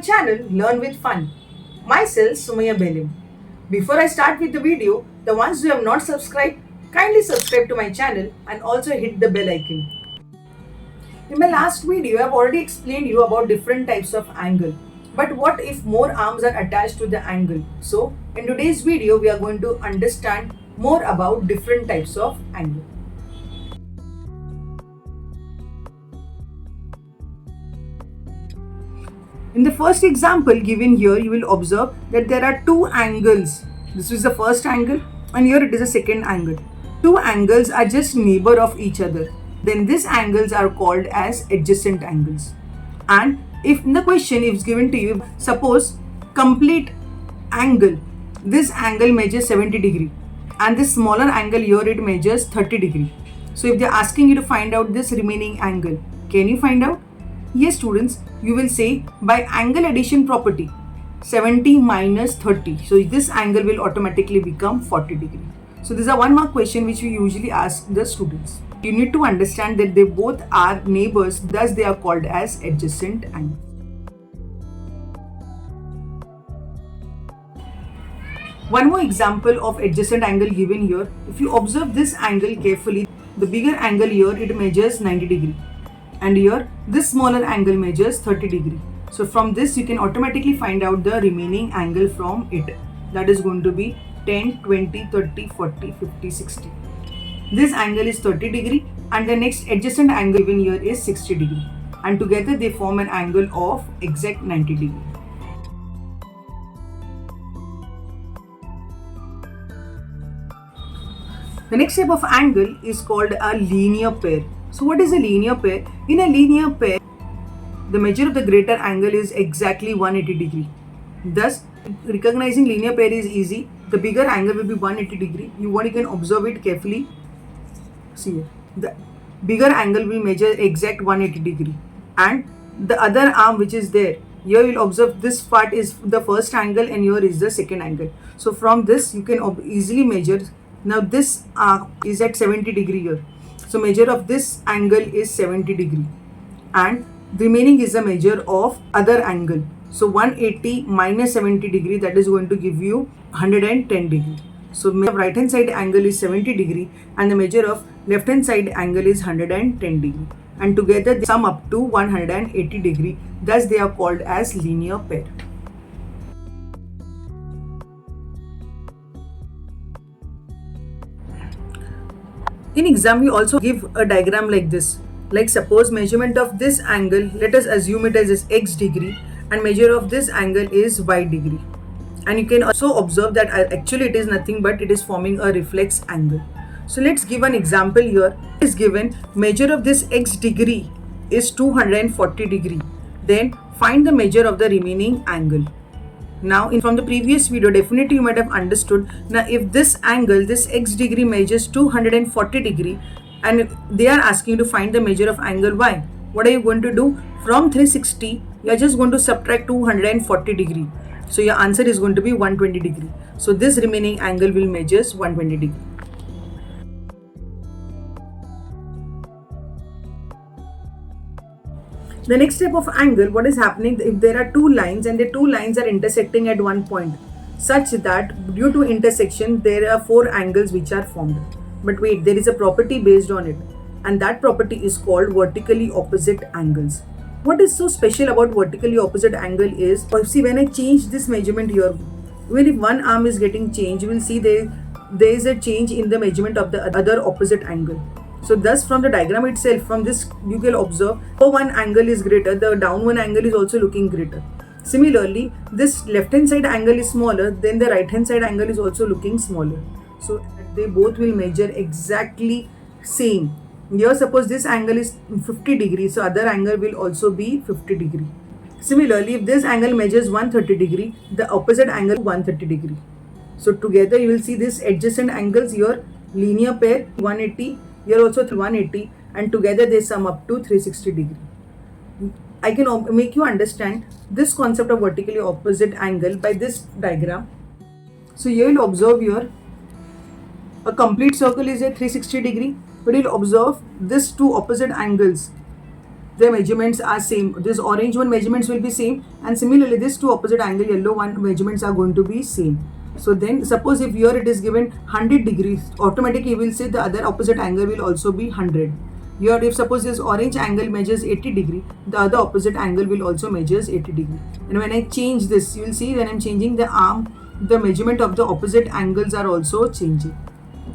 channel Learn with Fun. Myself Sumaya Belim. Before I start with the video, the ones who have not subscribed, kindly subscribe to my channel and also hit the bell icon. In my last video, I have already explained you about different types of angle. But what if more arms are attached to the angle? So, in today's video, we are going to understand more about different types of angle. In the first example given here, you will observe that there are two angles. This is the first angle and here it is the second angle. Two angles are just neighbor of each other. Then these angles are called as adjacent angles. And if in the question is given to you, suppose complete angle, this angle measures 70 degree and this smaller angle here it measures 30 degree. So if they are asking you to find out this remaining angle, can you find out? Yes students, you will say by angle addition property 70 minus 30. So this angle will automatically become 40 degree. So this is a 1 mark question which we usually ask the students. You need to understand that they both are neighbors, thus they are called as adjacent angles. One more example of adjacent angle given here. If you observe this angle carefully, the bigger angle here it measures 90 degree. And here this smaller angle measures 30 degree. So from this you can automatically find out the remaining angle from it. That is going to be 10, 20, 30, 40, 50, 60. This angle is 30 degree and the next adjacent angle given here is 60 degree. And together they form an angle of exact 90 degree. The next type of angle is called a linear pair. So what is a linear pair? In a linear pair, the measure of the greater angle is exactly 180 degree. Thus, recognizing linear pair is easy. The bigger angle will be 180 degree. You can observe it carefully. See here. The bigger angle will measure exact 180 degree. And the other arm which is there, here you will observe this part is the first angle and here is the second angle. So from this you can easily measure. Now this is at 70 degree here. So measure of this angle is 70 degree and the remaining is a measure of other angle. So 180 minus 70 degree, that is going to give you 110 degree. So right hand side angle is 70 degree and the measure of left hand side angle is 110 degree. And together they sum up to 180 degree. Thus they are called as linear pair. In exam, we also give a diagram like this. Like suppose measurement of this angle, let us assume it as x degree and measure of this angle is y degree. And you can also observe that actually it is nothing but it is forming a reflex angle. So let's give an example here. It is given measure of this x degree is 240 degree. Then find the measure of the remaining angle. Now from the previous video definitely you might have understood. Now if this angle, this x degree measures 240 degree and they are asking you to find the measure of angle y, what are you going to do? From 360 you are just going to subtract 240 degree. So your answer is going to be 120 degree. So this remaining angle will measures 120 degree. The next type of angle, what is happening if there are two lines and the two lines are intersecting at one point such that due to intersection there are four angles which are formed. But wait, there is a property based on it and that property is called vertically opposite angles. What is so special about vertically opposite angle is, see when I change this measurement here, even if one arm is getting changed, you will see there is a change in the measurement of the other opposite angle. So thus from the diagram itself, from this you can observe if one angle is greater, the down one angle is also looking greater. Similarly, this left hand side angle is smaller, then the right hand side angle is also looking smaller. So they both will measure exactly same. Here suppose this angle is 50 degree, so other angle will also be 50 degree. Similarly, if this angle measures 130 degree, the opposite angle 130 degree. So together you will see this adjacent angles here, linear pair 180, here also 180 and together they sum up to 360 degree. I can make you understand this concept of vertically opposite angle by this diagram. So here you'll observe here a complete circle is at 360 degree, but you'll observe these two opposite angles their measurements are same. This orange one measurements will be same, and similarly this two opposite angle yellow one measurements are going to be same. So then suppose if here it is given 100 degrees, automatically you will say the other opposite angle will also be 100. Here if suppose this orange angle measures 80 degree, the other opposite angle will also measures 80 degree. And when I change this, you will see when I am changing the arm, the measurement of the opposite angles are also changing.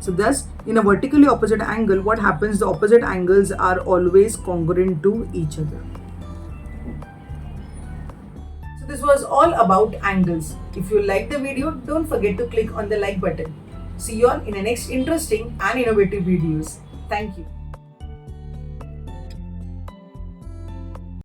So thus in a vertically opposite angle, what happens, the opposite angles are always congruent to each other. So this was all about angles. If you liked the video, don't forget to click on the like button. See you all in the next interesting and innovative videos. Thank you.